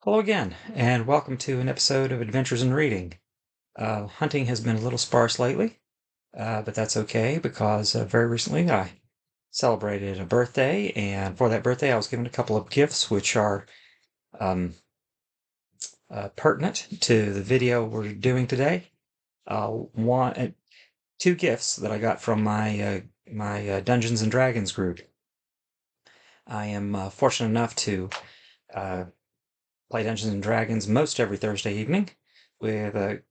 Hello again, and welcome to an episode of Adventures in Reading. Hunting has been a little sparse lately, but that's okay because very recently I celebrated a birthday, and for that birthday I was given a couple of gifts which are um, pertinent to the video we're doing today. Two gifts that I got from my Dungeons and Dragons group. I am fortunate enough to uh, play Dungeons and Dragons most every Thursday evening with a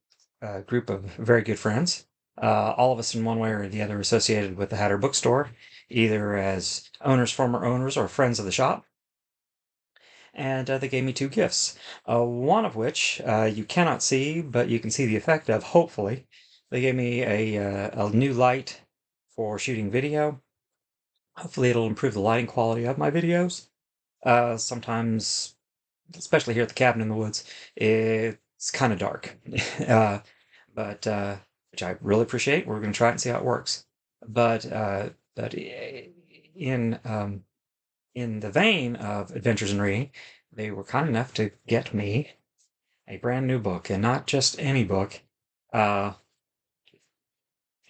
group of very good friends. All of us in one way or the other associated with the Hatter Bookstore, either as owners, former owners, or friends of the shop. And they gave me two gifts, one of which you cannot see, but you can see the effect of, hopefully. They gave me a new light for shooting video. Hopefully it'll improve the lighting quality of my videos. Sometimes, especially here at the cabin in the woods, it's kind of dark. uh, but which I really appreciate. We're going to try it and see how it works. But in the vein of Adventures in Reading, they were kind enough to get me a brand new book, and not just any book. Uh,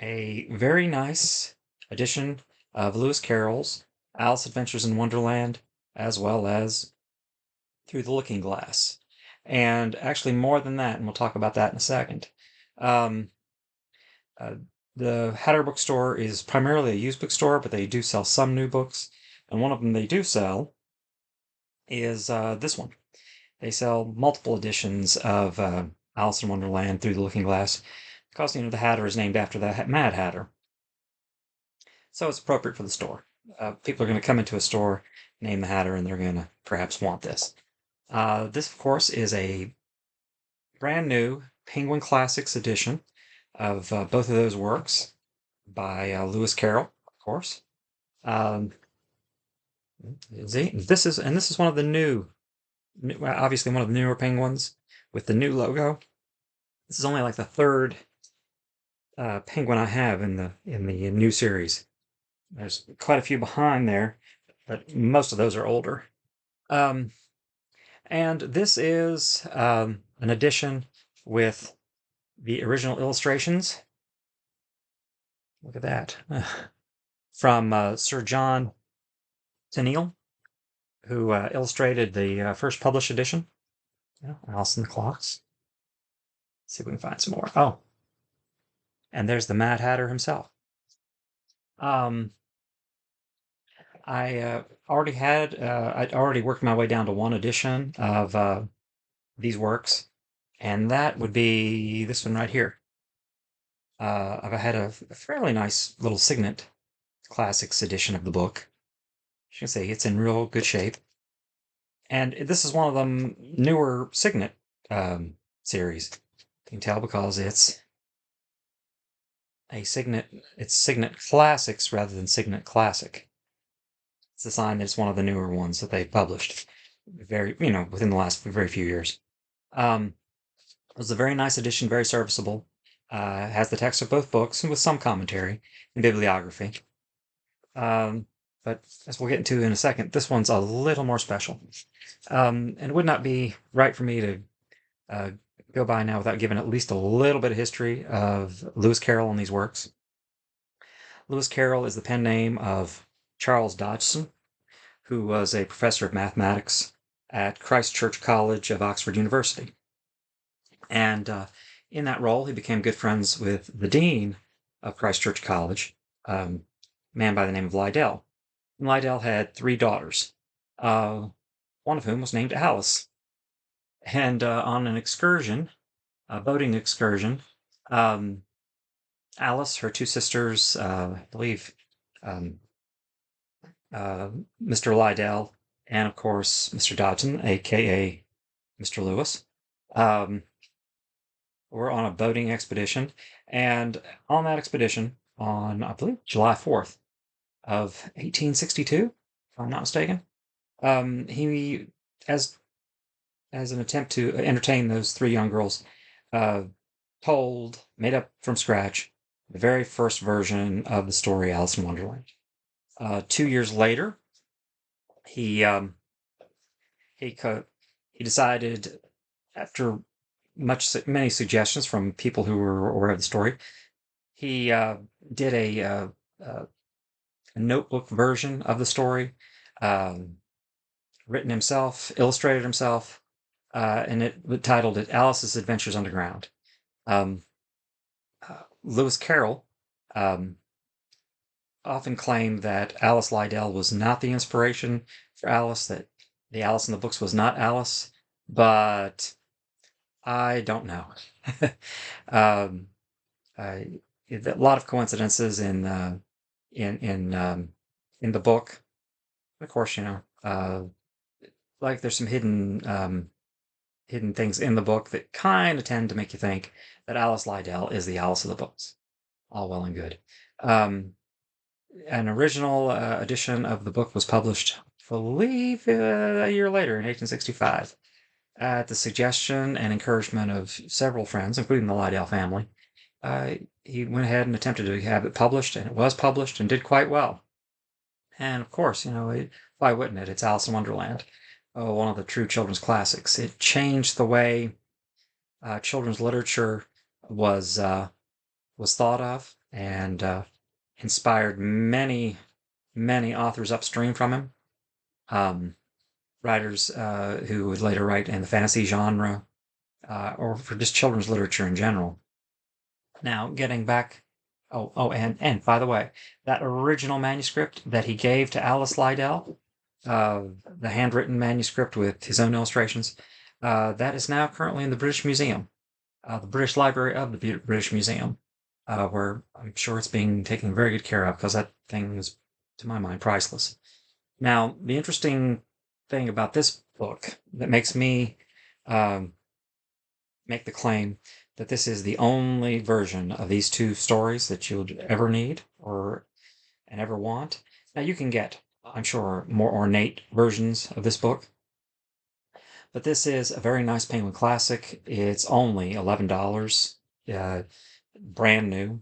a very nice edition of Lewis Carroll's Alice Adventures in Wonderland, as well as Through the Looking Glass. And actually, more than that, and we'll talk about that in a second. Um, uh, the Hatter Bookstore is primarily a used bookstore, but they do sell some new books. And one of them they do sell is this one. They sell multiple editions of Alice in Wonderland Through the Looking Glass, because the Hatter is named after the Mad Hatter. So it's appropriate for the store. People are going to come into a store, name the Hatter, and they're going to perhaps want this. This, of course, is a brand new Penguin Classics edition of both of those works by Lewis Carroll, of course. Um, this is one of the well, obviously one of the newer Penguins with the new logo. This is only like the third Penguin I have in the new series. There's quite a few behind there, but most of those are older. Um, and this is an edition with the original illustrations. Look at that. From Sir John Tenniel, who illustrated the first published edition. Yeah, Alice in the Clocks. Let's see if we can find some more. Oh, and there's the Mad Hatter himself. Um, I'd already worked my way down to one edition of these works, and that would be this one right here. I've had a fairly nice little Signet Classics edition of the book. You can see it's in real good shape. And this is one of them newer Signet series. You can tell because it's Signet Classics rather than Signet Classic. It's a sign that it's one of the newer ones that they've published within the last very few years. It was a very nice edition, very serviceable. Has the text of both books and with some commentary and bibliography. But as we'll get into in a second, this one's a little more special. And it would not be right for me to go by now without giving at least a little bit of history of Lewis Carroll and these works. Lewis Carroll is the pen name of Charles Dodgson, who was a professor of mathematics at Christ Church College of Oxford University. And in that role, he became good friends with the dean of Christ Church College, a man by the name of Liddell. And Liddell had three daughters, one of whom was named Alice. And on an excursion, a boating excursion, Alice, her two sisters, I believe Mr. Liddell, and of course Mr. Dodson, aka Mr. Lewis, were on a boating expedition. And on that expedition, on I believe July 4th of 1862, if I'm not mistaken, he, as an attempt to entertain those three young girls, made up from scratch, the very first version of the story Alice in Wonderland. 2 years later, he he decided, after many suggestions from people who were aware of the story, he did a notebook version of the story, um, written himself, illustrated himself, and it titled it Alice's Adventures Underground. Um, Lewis Carroll um, often claimed that Alice Liddell was not the inspiration for Alice, that the Alice in the books was not Alice, but I don't know. um, a lot of coincidences in in um, in the book. Of course, like there's some hidden things in the book that kind of tend to make you think that Alice Liddell is the Alice of the books. All well and good. Um, an original edition of the book was published, I believe, a year later in 1865, at the suggestion and encouragement of several friends, including the Liddell family. He went ahead and attempted to have it published, and it was published and did quite well. And of course, why wouldn't it? It's Alice in Wonderland, one of the true children's classics. It changed the way children's literature was thought of, and inspired many authors upstream from him. Um, Writers who would later write in the fantasy genre, or for just children's literature in general. Now, getting back, and by the way, that original manuscript that he gave to Alice Liddell, the handwritten manuscript with his own illustrations, that is now currently in the British Museum, the British Library of the British Museum, where I'm sure it's being taken very good care of, because that thing is, to my mind, priceless. Now, the interesting thing about this book that makes me um, make the claim that this is the only version of these two stories that you would ever need and ever want. Now, you can get, I'm sure, more ornate versions of this book, but this is a very nice Penguin classic. It's only $11, brand new,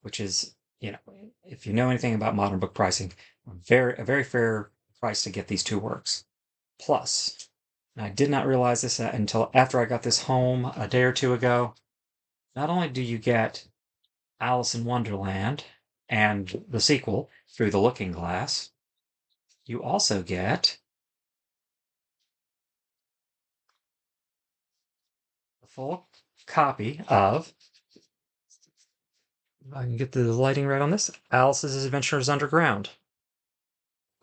which is, if you know anything about modern book pricing, a very fair price to get these two works. Plus, and I did not realize this until after I got this home a day or two ago, not only do you get Alice in Wonderland and the sequel, Through the Looking Glass, you also get a full copy of, if I can get the lighting right on this, Alice's Adventures Underground.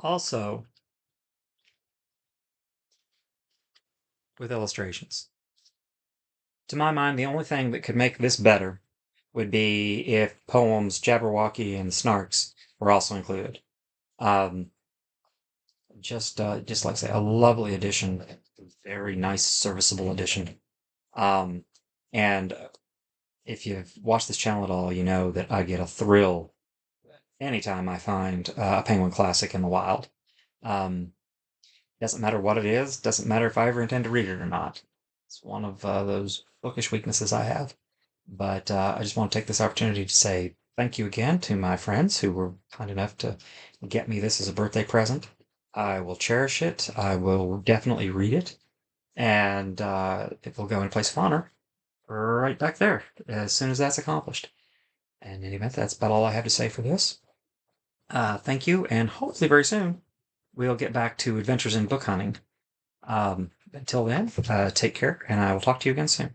Also, with illustrations. To my mind, the only thing that could make this better would be if poems Jabberwocky and Snarks were also included. Um, just like I say, a lovely edition, very nice, serviceable edition. Um, and if you've watched this channel at all, you know that I get a thrill anytime I find a Penguin classic in the wild. Um, doesn't matter what it is, doesn't matter if I ever intend to read it or not. It's one of those bookish weaknesses I have. But I just want to take this opportunity to say thank you again to my friends who were kind enough to get me this as a birthday present. I will cherish it. I will definitely read it. And it will go in place of honor right back there as soon as that's accomplished. And in any event, that's about all I have to say for this. Thank you, and hopefully very soon we'll get back to adventures in book hunting. Until then, take care, and I will talk to you again soon.